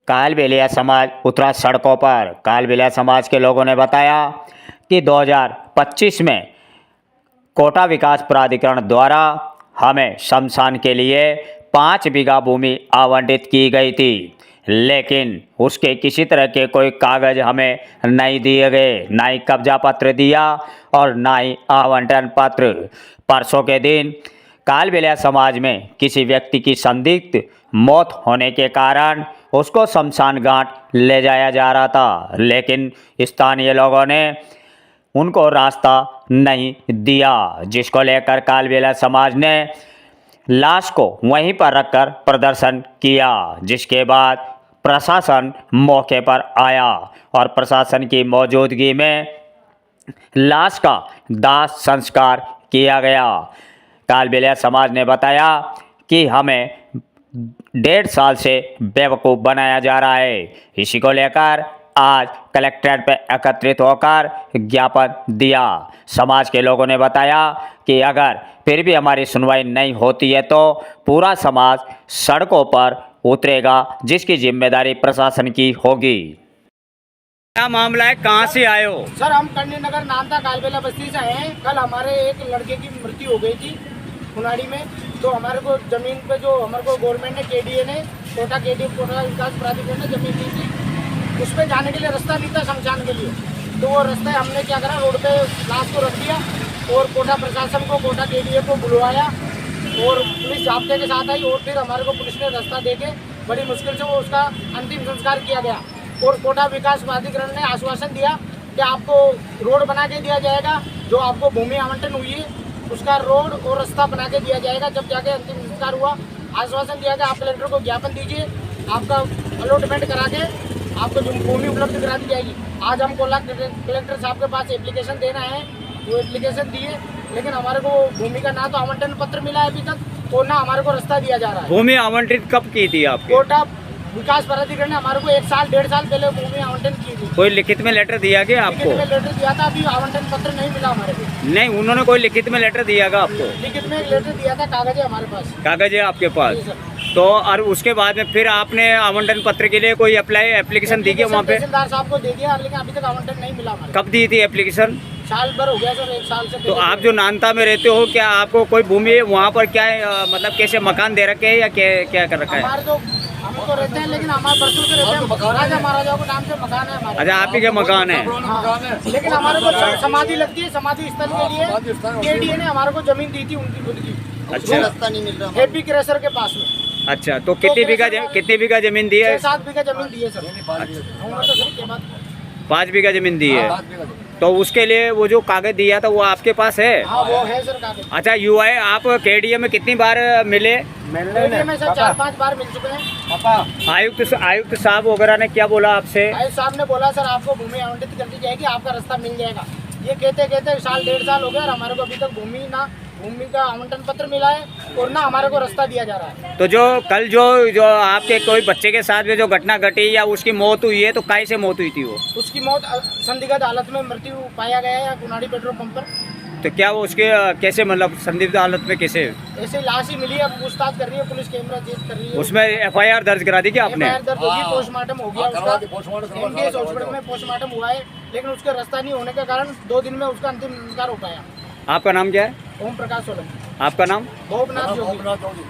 कालबेलिया समाज उतरा सड़कों पर। कालबेलिया समाज के लोगों ने बताया कि 2025 में कोटा विकास प्राधिकरण द्वारा हमें शमशान के लिए 5 बीघा भूमि आवंटित की गई थी, लेकिन उसके किसी तरह के कोई कागज़ हमें नहीं दिए गए, ना ही कब्जा पत्र दिया और ना ही आवंटन पत्र। परसों के दिन कालबेलिया समाज में किसी व्यक्ति की संदिग्ध मौत होने के कारण उसको शमशान घाट ले जाया जा रहा था, लेकिन स्थानीय लोगों ने उनको रास्ता नहीं दिया, जिसको लेकर कालबेलिया समाज ने लाश को वहीं पर रखकर प्रदर्शन किया। जिसके बाद प्रशासन मौके पर आया और प्रशासन की मौजूदगी में लाश का दाह संस्कार किया गया। कालबेलिया समाज ने बताया कि हमें 1.5 साल से बेवकूफ़ बनाया जा रहा है। इसी को लेकर आज कलेक्ट्रेट पर एकत्रित होकर ज्ञापन दिया। समाज के लोगों ने बताया कि अगर फिर भी हमारी सुनवाई नहीं होती है तो पूरा समाज सड़कों पर उतरेगा, जिसकी जिम्मेदारी प्रशासन की होगी। क्या मामला है, कहाँ से आए हो? सर, हम करनी नगर नाम था, कालबेलिया बस्ती से हैं। कल हमारे एक लड़के की मृत्यु हो गई थी खुनाड़ी में, तो हमारे को जमीन पे जो हमारे को गवर्नमेंट ने केडीए ने कोटा विकास प्राधिकरण ने जमीन दी थी, उस पर जाने के लिए रास्ता नहीं था शमशान के लिए। तो वो रास्ता हमने क्या करा, रोड पे लाश को रख दिया और कोटा प्रशासन को, कोटा केडीए को बुलवाया और पुलिस जाब्ते के साथ आई और फिर हमारे को पुलिस ने रास्ता दे के बड़ी मुश्किल से वो उसका अंतिम संस्कार किया गया। और कोटा विकास प्राधिकरण ने आश्वासन दिया कि आपको रोड बना के दिया जाएगा, जो आपको भूमि आवंटन हुई है उसका रोड और रास्ता बना के दिया जाएगा। जब जाके अंतिम संस्कार हुआ, आश्वासन दिया कि आप कलेक्टर को ज्ञापन दीजिए, आपका अलॉटमेंट करा के आपको भूमि उपलब्ध करा दी जाएगी। आज हम कलेक्टर साहब के पास एप्लीकेशन देना है, वो एप्लीकेशन दिए, लेकिन हमारे को भूमि का ना तो आवंटन पत्र मिला है अभी तक और ना हमारे को रास्ता दिया जा रहा है। भूमि आवंटित कब की थी आपको? कोटा विकास प्राधिकरण ने हमारे को 1-1.5 साल पहले भूमि आवंटन की थी। कोई लिखित में लेटर दिया गया आपको? लिखित में लेटर दिया था, अभी आवंटन पत्र नहीं मिला हमारे को। नहीं, उन्होंने कोई लिखित में लेटर दिया था आपको? लिखित में एक लेटर दिया था, कागज है हमारे पास। कागज है आपके पास? तो और उसके बाद में फिर आपने आवंटन पत्र के लिए कोई एप्लीकेशन दी वहाँ पे? तहसीलदार साहब को दे दिया, लेकिन अभी तक आवंटन नहीं मिला हमारे। कब दी थी एप्लीकेशन? साल भर हो गया सर, 1 साल से। तो आप जो नानता में रहते हो, क्या आपको कोई भूमि वहाँ पर क्या है, मतलब कैसे मकान दे रखे हैं या क्या कर रखा है? हमारे तो हम तो रहते हैं, लेकिन हमारे बरसों से रहते हैं, राजा महाराजाओं के नाम से मकान है हमारे। अच्छा, आप ही के मकान है? हाँ, लेकिन हमारे को समाधि लगती है, समाधि स्थल के लिए केडीए ने हमारे को जमीन दी थी उनकी खुद की। अच्छा, रास्ता नहीं मिल रहा हैप्पी क्रेशर के पास में। अच्छा, तो कितनी बीघा जमीन दी है? 6-7 बीघा जमीन दी है सर। 5 बीघा जमीन दी है। तो उसके लिए वो जो कागज दिया था वो आपके पास है? हाँ, वो है सर कागज। अच्छा, यूआई आप केडीए में कितनी बार मिले? केडीए में सर 4-5 बार मिल चुके हैं। आयुक्त साहब वगैरह ने क्या बोला आपसे? आयुक्त साहब ने बोला सर आपको भूमि आवंटित कर दी जाएगी, आपका रास्ता मिल जाएगा। ये कहते 1.5 साल हो गया और हमारे को अभी तक भूमि का आवंटन पत्र मिला है और ना हमारे को रास्ता दिया जा रहा है। तो जो कल जो आपके कोई बच्चे के साथ में जो घटना घटी या उसकी मौत हुई है, तो काहे से मौत हुई थी वो? उसकी मौत संदिग्ध हालत में मृत्यु पाया गया है कुनाड़ी पेट्रोल पंप पर। तो क्या वो उसके कैसे, मतलब संदिग्ध हालत में कैसे? ऐसे लाश ही मिली है, पूछताछ कर रही है पुलिस, कैमरा चेक कर रही है। उसमें एफआईआर दर्ज करा दी क्या आपने? एफआईआर दर्ज होगी, पोस्टमार्टम हो गया उसका, एमडीएस हॉस्पिटल में पोस्टमार्टम हुआ है, लेकिन उसका रास्ता नहीं होने के कारण 2 दिन में उसका अंतिम संस्कार हो पाया। आपका नाम क्या है? ओम प्रकाश सोलंकी। आपका नाम? भोगनाथ जोगी।